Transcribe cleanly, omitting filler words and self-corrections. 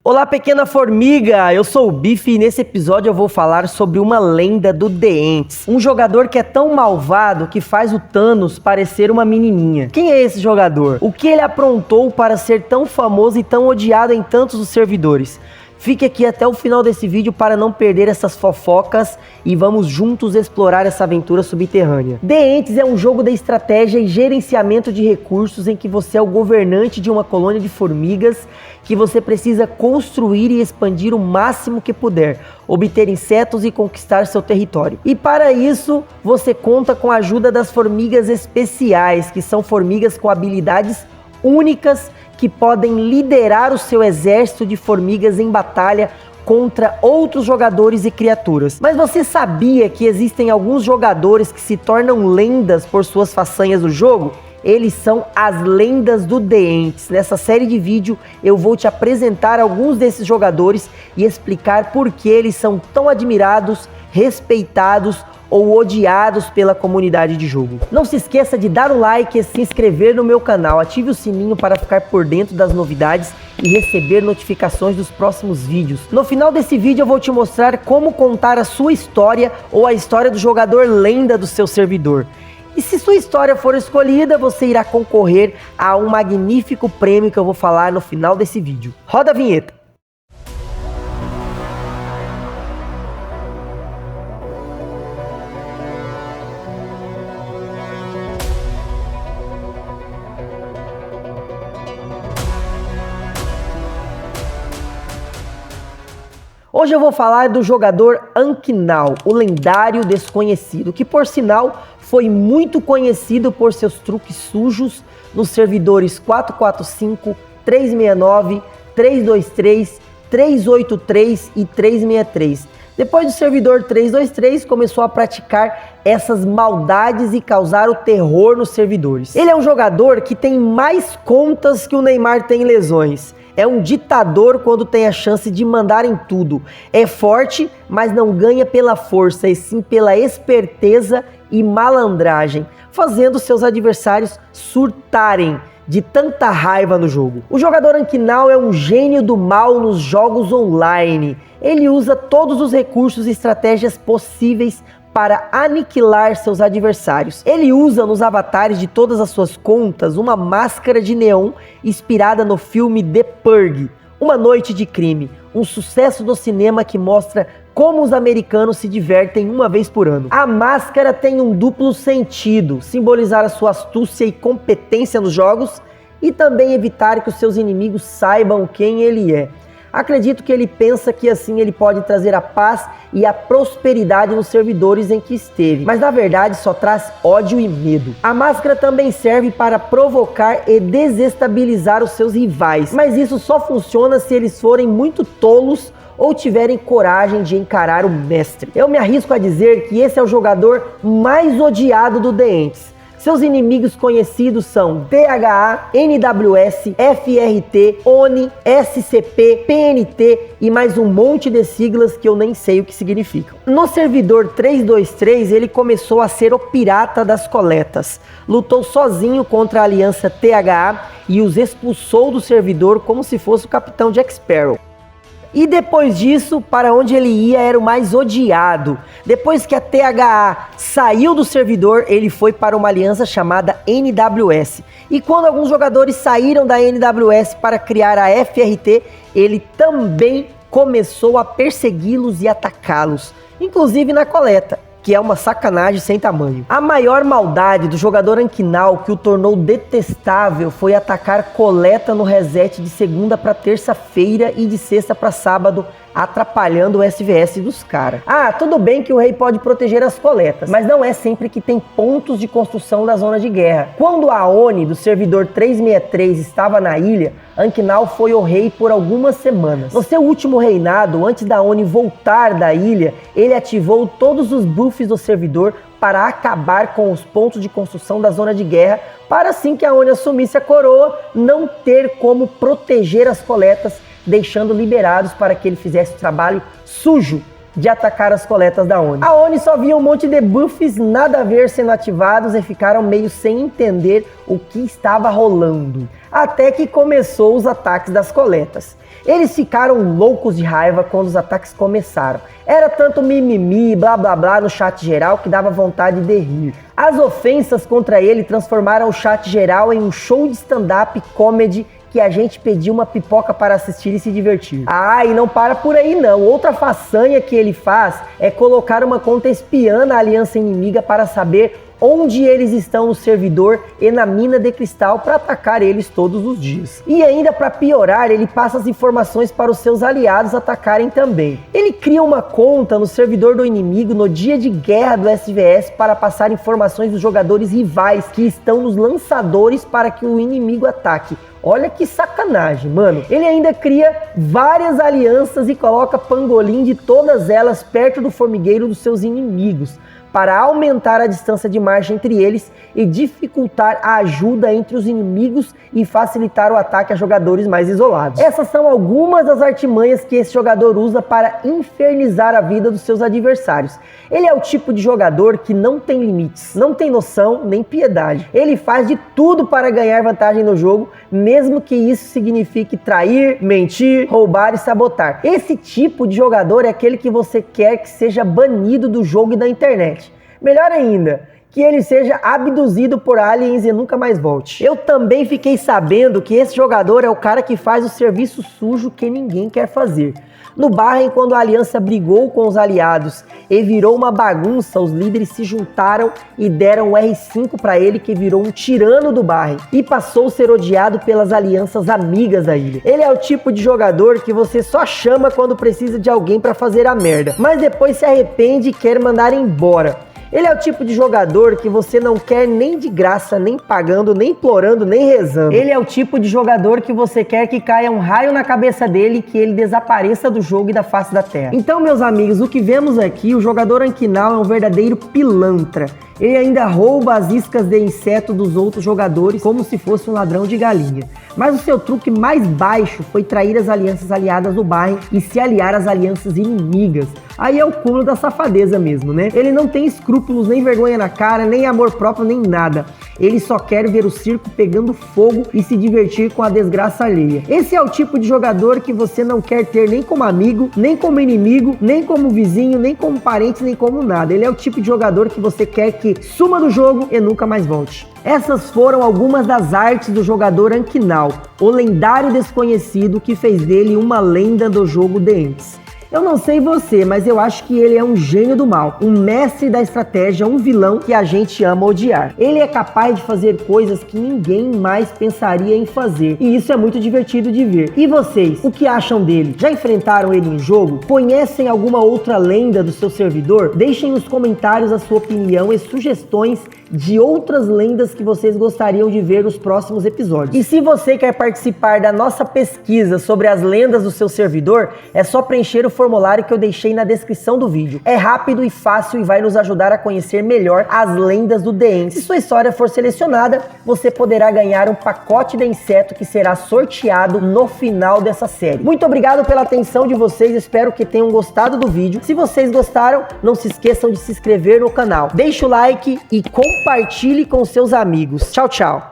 Olá, pequena formiga! Eu sou o Bife e nesse episódio eu vou falar sobre uma lenda do The Ents. Um jogador que é tão malvado que faz o Thanos parecer uma menininha. Quem é esse jogador? O que ele aprontou para ser tão famoso e tão odiado em tantos dos servidores? Fique aqui até o final desse vídeo para não perder essas fofocas e vamos juntos explorar essa aventura subterrânea. The Ents é um jogo de estratégia e gerenciamento de recursos em que você é o governante de uma colônia de formigas que você precisa construir e expandir o máximo que puder, obter insetos e conquistar seu território. E para isso, você conta com a ajuda das formigas especiais, que são formigas com habilidades únicas que podem liderar o seu exército de formigas em batalha contra outros jogadores e criaturas. Mas você sabia que existem alguns jogadores que se tornam lendas por suas façanhas no jogo? Eles são as lendas do The Ents. Nessa série de vídeo eu vou te apresentar alguns desses jogadores e explicar por que eles são tão admirados, respeitados ou odiados pela comunidade de jogo. Não se esqueça de dar um like e se inscrever no meu canal. Ative o sininho para ficar por dentro das novidades e receber notificações dos próximos vídeos. No final desse vídeo eu vou te mostrar como contar a sua história ou a história do jogador lenda do seu servidor. E se sua história for escolhida, você irá concorrer a um magnífico prêmio que eu vou falar no final desse vídeo. Roda a vinheta! Hoje eu vou falar do jogador Anknal, o lendário desconhecido, que por sinal foi muito conhecido por seus truques sujos nos servidores 445, 369, 323, 383 e 363. Depois do servidor 323, começou a praticar essas maldades e causar o terror nos servidores. Ele é um jogador que tem mais contas que o Neymar tem lesões. É um ditador quando tem a chance de mandar em tudo. É forte, mas não ganha pela força, e sim pela esperteza e malandragem, fazendo seus adversários surtarem de tanta raiva no jogo. O jogador Anknal é um gênio do mal nos jogos online. Ele usa todos os recursos e estratégias possíveis para aniquilar seus adversários. Ele usa nos avatares de todas as suas contas uma máscara de neon inspirada no filme The Purge, Uma Noite de Crime, um sucesso do cinema que mostra como os americanos se divertem uma vez por ano. A máscara tem um duplo sentido, simbolizar a sua astúcia e competência nos jogos e também evitar que os seus inimigos saibam quem ele é. Acredito que ele pensa que assim ele pode trazer a paz e a prosperidade nos servidores em que esteve, mas na verdade só traz ódio e medo. A máscara também serve para provocar e desestabilizar os seus rivais, mas isso só funciona se eles forem muito tolos ou tiverem coragem de encarar o mestre. Eu me arrisco a dizer que esse é o jogador mais odiado do The Ents. Seus inimigos conhecidos são THA, NWS, FRT, ONI, SCP, PNT e mais um monte de siglas que eu nem sei o que significam. No servidor 323 ele começou a ser o pirata das coletas. Lutou sozinho contra a aliança THA e os expulsou do servidor como se fosse o capitão Jack Sparrow. E depois disso, para onde ele ia era o mais odiado. Depois que a THA saiu do servidor, ele foi para uma aliança chamada NWS. E quando alguns jogadores saíram da NWS para criar a FRT, ele também começou a persegui-los e atacá-los, inclusive na coleta, que é uma sacanagem sem tamanho. A maior maldade do jogador Anknal que o tornou detestável foi atacar coleta no reset de segunda para terça-feira e de sexta para sábado, atrapalhando o SVS dos caras. Ah, tudo bem que o rei pode proteger as coletas, mas não é sempre que tem pontos de construção da zona de guerra. Quando a ONI do servidor 363 estava na ilha, Anknal foi o rei por algumas semanas. No seu último reinado, antes da ONI voltar da ilha, ele ativou todos os buffs do servidor para acabar com os pontos de construção da zona de guerra, para assim que a ONI assumisse a coroa, não ter como proteger as coletas, deixando liberados para que ele fizesse o trabalho sujo de atacar as coletas da ONI. A ONI só via um monte de buffs nada a ver sendo ativados e ficaram meio sem entender o que estava rolando. Até que começou os ataques das coletas. Eles ficaram loucos de raiva quando os ataques começaram. Era tanto mimimi, blá blá blá no chat geral que dava vontade de rir. As ofensas contra ele transformaram o chat geral em um show de stand-up comedy que a gente pediu uma pipoca para assistir e se divertir. Ah, e não para por aí não. Outra façanha que ele faz é colocar uma conta espiã na aliança inimiga para saber onde eles estão no servidor e na mina de cristal para atacar eles todos os dias. E ainda para piorar, ele passa as informações para os seus aliados atacarem também. Ele cria uma conta no servidor do inimigo no dia de guerra do SVS para passar informações dos jogadores rivais que estão nos lançadores para que o inimigo ataque. Olha que sacanagem, mano. Ele ainda cria várias alianças e coloca pangolim de todas elas perto do formigueiro dos seus inimigos, para aumentar a distância de marcha entre eles e dificultar a ajuda entre os inimigos e facilitar o ataque a jogadores mais isolados. Essas são algumas das artimanhas que esse jogador usa para infernizar a vida dos seus adversários. Ele é o tipo de jogador que não tem limites, não tem noção nem piedade. Ele faz de tudo para ganhar vantagem no jogo, mesmo que isso signifique trair, mentir, roubar e sabotar. Esse tipo de jogador é aquele que você quer que seja banido do jogo e da internet. Melhor ainda, que ele seja abduzido por aliens e nunca mais volte. Eu também fiquei sabendo que esse jogador é o cara que faz o serviço sujo que ninguém quer fazer. No Bahrein, quando a aliança brigou com os aliados e virou uma bagunça, os líderes se juntaram e deram o R5 para ele, que virou um tirano do Bahrein e passou a ser odiado pelas alianças amigas da ilha. Ele é o tipo de jogador que você só chama quando precisa de alguém para fazer a merda, mas depois se arrepende e quer mandar embora. Ele é o tipo de jogador que você não quer nem de graça, nem pagando, nem implorando, nem rezando. Ele é o tipo de jogador que você quer que caia um raio na cabeça dele e que ele desapareça do jogo e da face da terra. Então, meus amigos, o que vemos aqui, o jogador Anquinal é um verdadeiro pilantra. Ele ainda rouba as iscas de inseto dos outros jogadores como se fosse um ladrão de galinha. Mas o seu truque mais baixo foi trair as alianças aliadas do Bahrein e se aliar às alianças inimigas. Aí é o cúmulo da safadeza mesmo, né? Ele não tem escrúpulos, nem vergonha na cara, nem amor próprio, nem nada. Ele só quer ver o circo pegando fogo e se divertir com a desgraça alheia. Esse é o tipo de jogador que você não quer ter nem como amigo, nem como inimigo, nem como vizinho, nem como parente, nem como nada. Ele é o tipo de jogador que você quer que suma do jogo e nunca mais volte. Essas foram algumas das artes do jogador Anquinal, o lendário desconhecido que fez dele uma lenda do jogo The Ents. Eu não sei você, mas eu acho que ele é um gênio do mal, um mestre da estratégia, um vilão que a gente ama odiar. Ele é capaz de fazer coisas que ninguém mais pensaria em fazer, e isso é muito divertido de ver. E vocês, o que acham dele? Já enfrentaram ele no jogo? Conhecem alguma outra lenda do seu servidor? Deixem nos comentários a sua opinião e sugestões de outras lendas que vocês gostariam de ver nos próximos episódios. E se você quer participar da nossa pesquisa sobre as lendas do seu servidor, é só preencher o formulário que eu deixei na descrição do vídeo. É rápido e fácil e vai nos ajudar a conhecer melhor as lendas do The Ents. Se sua história for selecionada, você poderá ganhar um pacote de inseto que será sorteado no final dessa série. Muito obrigado pela atenção de vocês, espero que tenham gostado do vídeo. Se vocês gostaram, não se esqueçam de se inscrever no canal. Deixe o like e compartilhe com seus amigos. Tchau, tchau!